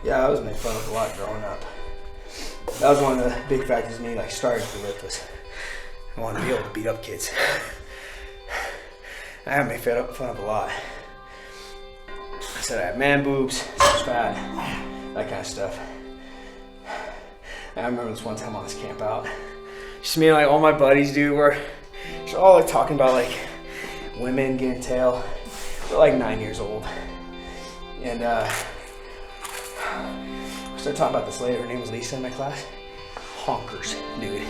Yeah, I was made fun of a lot growing up. That was one of the big factors of me like starting to lift was I wanted to be able to beat up kids. I got made fun of a lot. I said I had man boobs, I was fat, that kind of stuff. I remember this one time on this camp out. Just me and like all my buddies, dude, were just all like talking about like women getting tail. We're like 9 years old. And we started talking about this lady, her name was Lisa in my class. Honkers, dude.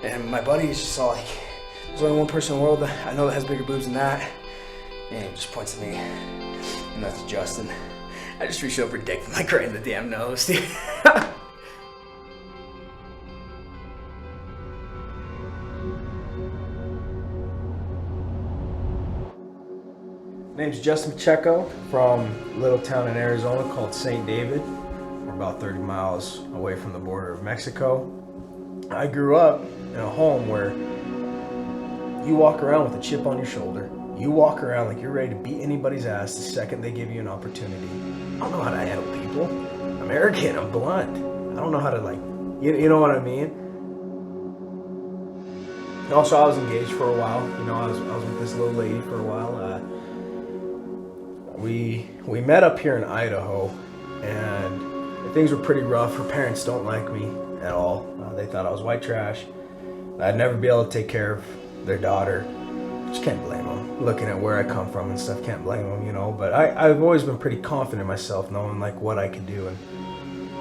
And my buddy is just all like, there's only one person in the world that I know that has bigger boobs than that. And he just points at me, and that's Justin. I just reached over and dicked him like right in the damn nose, dude. My name's Justin Pacheco from a little town in Arizona called St. David. We're about 30 miles away from the border of Mexico. I grew up in a home where you walk around with a chip on your shoulder. You walk around like you're ready to beat anybody's ass the second they give you an opportunity. I don't know how to handle people. I'm arrogant, I'm blunt. I don't know how to like, you know what I mean? Also, I was engaged for a while. You know, I was with this little lady for a while. We met up here in Idaho, and things were pretty rough. Her parents don't like me at all. They thought I was white trash. I'd never be able to take care of their daughter. Just can't blame them. Looking at where I come from and stuff, can't blame them, you know. But I've always been pretty confident in myself, knowing like what I could do. And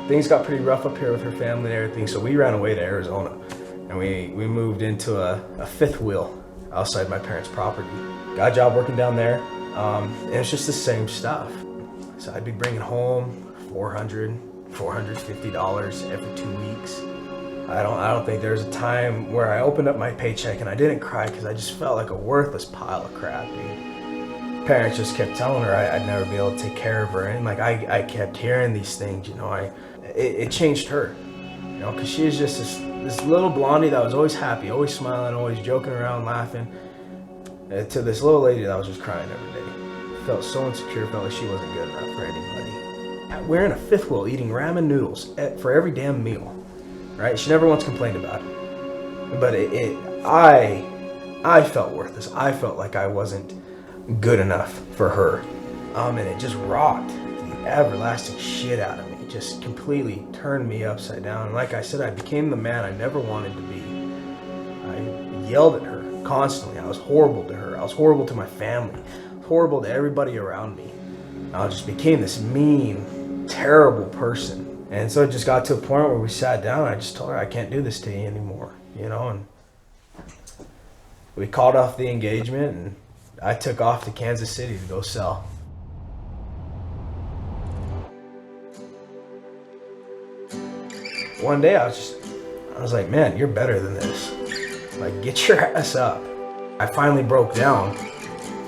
things got pretty rough up here with her family and everything, so we ran away to Arizona. And we moved into a fifth wheel outside my parents' property. Got a job working down there. And it's just the same stuff. So I'd be bringing home $400, $450 every 2 weeks. I don't think there's a time where I opened up my paycheck and I didn't cry because I just felt like a worthless pile of crap, dude. Parents just kept telling her I'd never be able to take care of her, and like I kept hearing these things, you know. It changed her, you know, because she was just this little blondie that was always happy, always smiling, always joking around, laughing, to this little lady that was just crying every day. Felt so insecure, felt like she wasn't good enough for anybody. We're in a fifth wheel eating ramen noodles for every damn meal, right? She never once complained about it. But I felt worthless. I felt like I wasn't good enough for her. And it just rocked the everlasting shit out of me. It just completely turned me upside down. And like I said, I became the man I never wanted to be. I yelled at her constantly. I was horrible to her. I was horrible to my family. Horrible to everybody around me. I just became this mean, terrible person. And so it just got to a point where we sat down and I just told her, I can't do this to you anymore, you know. And we called off the engagement and I took off to Kansas City to go sell. One day I was like, man, you're better than this. Like, get your ass up. I finally broke down,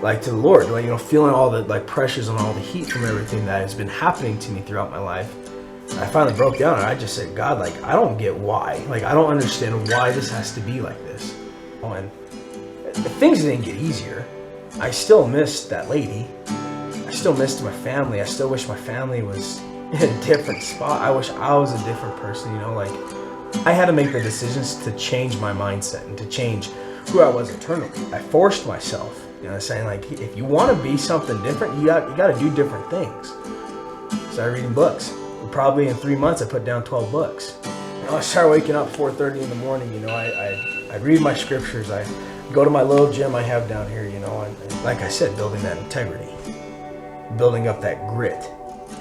like, to the Lord, like, you know, feeling all the like pressures and all the heat from everything that has been happening to me throughout my life. I finally broke down and I just said, God, like, I don't get why. Like, I don't understand why this has to be like this. And things didn't get easier. I still missed that lady. I still missed my family. I still wish my family was in a different spot. I wish I was a different person, you know, like, I had to make the decisions to change my mindset and to change who I was internally. I forced myself. You know, saying like, if you want to be something different, you got to do different things. Started reading books. And probably in 3 months, I put down 12 books. You know, I started waking up 4:30 in the morning. You know, I read my scriptures. I go to my little gym I have down here. You know, and like I said, building that integrity, building up that grit.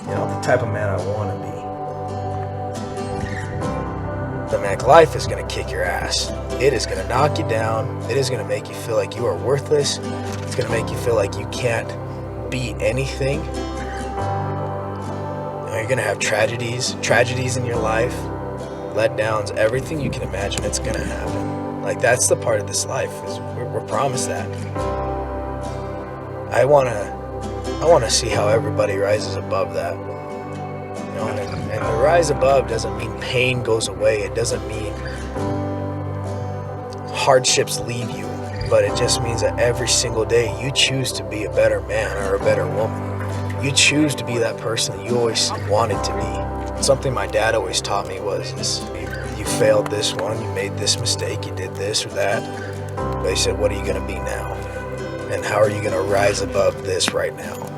You know, the type of man I want to be. The man, life is gonna kick your ass. It is gonna knock you down. It is gonna make you feel like you are worthless. It's gonna make you feel like you can't be anything. You're gonna have tragedies in your life, letdowns, everything you can imagine. It's gonna happen. Like, that's the part of this life, is we're promised that. I wanna see how everybody rises above that. You know, and the rise above doesn't mean pain goes away. It doesn't mean hardships leave you, but it just means that every single day you choose to be a better man or a better woman. you choose to be that person that you always wanted to be. Something my dad always taught me was you failed this one, you made this mistake, you did this or that. But he said, what are you going to be now? And how are you going to rise above this right now?